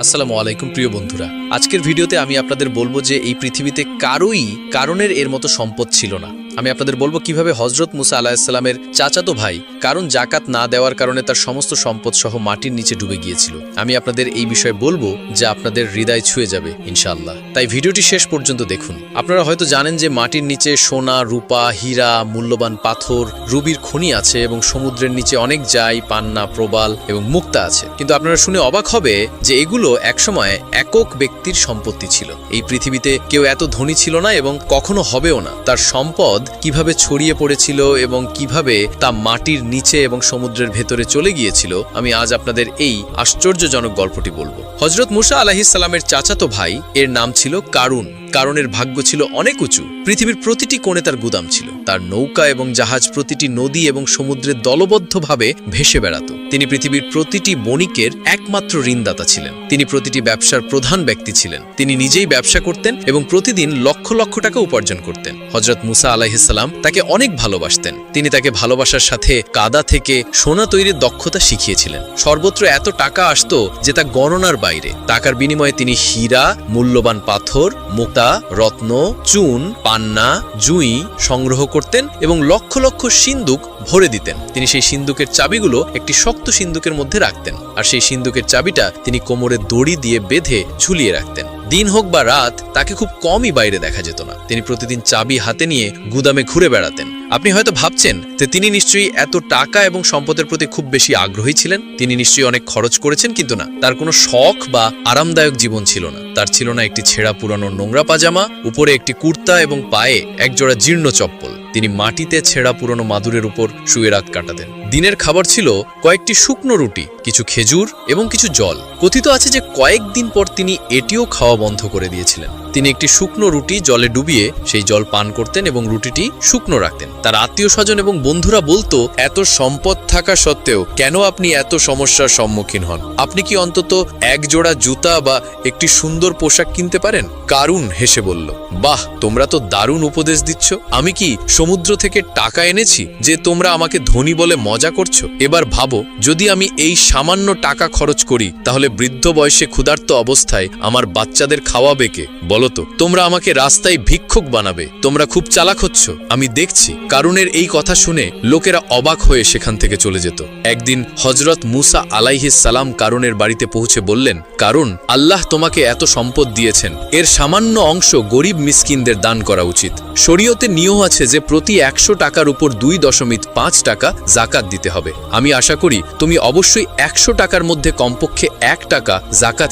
আসসালামু আলাইকুম প্রিয় বন্ধুরা, আজকের ভিডিওতে আমি আপনাদের বলবো যে এই পৃথিবীতে কারোই কারণের এর মতো সম্পদ ছিল না। আমি আপনাদের বলবো কিভাবে হযরত মুসা আলাইহিসসালামের চাচাতো ভাই কারণ জাকাত না দেওয়ার কারণে তার সমস্ত সম্পদ সহ মাটির নিচে ডুবে গিয়েছিল। আমি আপনাদের এই বিষয়ে বলবো যা আপনাদের হৃদয় ছুঁয়ে যাবে ইনশাআল্লাহ। তাই ভিডিওটি শেষ পর্যন্ত দেখুন। আপনারা হয়তো জানেন যে মাটির নিচে সোনা, রূপা, হীরা, মূল্যবান পাথর, রুবির খনি আছে এবং সমুদ্রের নিচে অনেক জাই, পান্না, প্রবাল এবং মুক্তা আছে। কিন্তু আপনারা শুনে অবাক হবে যে এগুলো একসময় একক ব্যক্তির সম্পত্তি ছিল। এই পৃথিবীতে কেউ এত ধনী ছিল না এবং কখনো হবেও না। তার সম্পদ কিভাবে ছড়িয়ে পড়েছিল এবং কিভাবে তা মাটির নিচে এবং সমুদ্রের ভেতরে চলে গিয়েছিল, আমি আজ আপনাদের এই আশ্চর্যজনক গল্পটি বলবো। হযরত মুসা আলাইহিস সালামের চাচাতো ভাই, এর নাম ছিল কারুন। কারণের ভাগ্য ছিল অনেক উঁচু। পৃথিবীর প্রতিটি কোণে তার গুদাম ছিল। তার নৌকা এবং জাহাজ প্রতিটি নদী এবং সমুদ্রে দলবদ্ধভাবে ভেসে বেড়াত। তিনি পৃথিবীর প্রতিটি বণিকের একমাত্র ঋণদাতা ছিলেন। তিনি প্রতিটি ব্যবসার প্রধান ব্যক্তি ছিলেন। তিনি নিজেই ব্যবসা করতেন এবং প্রতিদিন লক্ষ লক্ষ টাকা উপার্জন করতেন। হযরত মুসা আলাইহিস সালাম তাকে অনেক ভালোবাসতেন। তিনি তাকে ভালোবাসার সাথে কাদা থেকে সোনা তৈরির দক্ষতা শিখিয়েছিলেন। সর্বত্র এত টাকা আসতো যে তা গণনার বাইরে। টাকার বিনিময়ে তিনি হীরা, মূল্যবান পাথর, মুক্তা, রত্ন, চুন, পান্না, জুঁই সংগ্রহ করতেন এবং লক্ষ লক্ষ সিন্দুক ভরে দিতেন। তিনি সেই সিন্দুকের চাবিগুলো একটি শক্ত সিন্দুকের মধ্যে রাখতেন, আর সেই সিন্দুকের চাবিটা তিনি কোমরে দড়ি দিয়ে বেঁধে ঝুলিয়ে রাখতেন। দিন হোক বা রাত, তাকে খুব কমই বাইরে দেখা যেত না। তিনি প্রতিদিন চাবি হাতে নিয়ে গুদামে ঘুরে বেড়াতেন। আপনি হয়তো ভাবছেন যে তিনি নিশ্চয়ই এত টাকা এবং সম্পদের প্রতি খুব বেশি আগ্রহী ছিলেন। তিনি নিশ্চয়ই অনেক খরচ করেছেন, কিন্তু না, তার কোনো শখ বা আরামদায়ক জীবন ছিল না। তার ছিল না একটি ছেঁড়া পুরানো নোংরা পাজামা, উপরে একটি কুর্তা এবং পায়ে একজোড়া জীর্ণ চপ্পল। তিনি মাটিতে ছেঁড়া পুরনো মাদুরের উপর শুয়ে রাত কাটাতেন। দিনের খাবার ছিল কয়েকটি শুকনো রুটি, কিছু খেজুর এবং কিছু জল। কথিত আছে যে কয়েকদিন পর তিনি এটিও খাওয়া বন্ধ করে দিয়েছিলেন। তিনি একটি শুকনো রুটি জলে ডুবিয়ে সেই জল পান করতেন এবং রুটিটি শুকনো রাখতেন। তার আত্মীয় স্বজন এবং বন্ধুরা বলতো, এত সম্পদ থাকা সত্ত্বেও কেন আপনি এত সমস্যার সম্মুখীন হন? আপনি কি অন্তত এক জোড়া জুতা বা একটি সুন্দর পোশাক কিনতে পারেন? কারুন হেসে বলল, বাহ, তোমরা তো দারুণ উপদেশ দিচ্ছ। আমি কি সমুদ্র থেকে টাকা এনেছি যে তোমরা আমাকে ধনী বলে মজা করছো? এবার ভাবো, যদি আমি এই সামান্য টাকা খরচ করি, তাহলে বৃদ্ধ বয়সে ক্ষুধার্ত অবস্থায় আমার বাচ্চাদের খাওয়াবে কে? বলতো, তোমরা আমাকে রাস্তায় ভিক্ষুক বানাবে। তোমরা খুব চালাক হচ্ছ, আমি দেখছি। কারুনের এই কথা শুনে লোকেরা অবাক হয়ে সেখান থেকে চলে যেত। একদিন হযরত মুসা আলাইহিস সালাম কারুনের বাড়িতে পৌঁছে বললেন, কারুন, আল্লাহ তোমাকে এত সম্পদ দিয়েছেন, এর সামান্য অংশ গরিব মিসকিনদের দান করা উচিত। শরীয়তে নিয়ম আছে যে প্রতি 100 টাকার উপর 2.5 টাকা জাকাত দিতে হবে। আমি আশা করি তুমি অবশ্যই 100 টাকার মধ্যে কমপক্ষে 1 টাকা জাকাত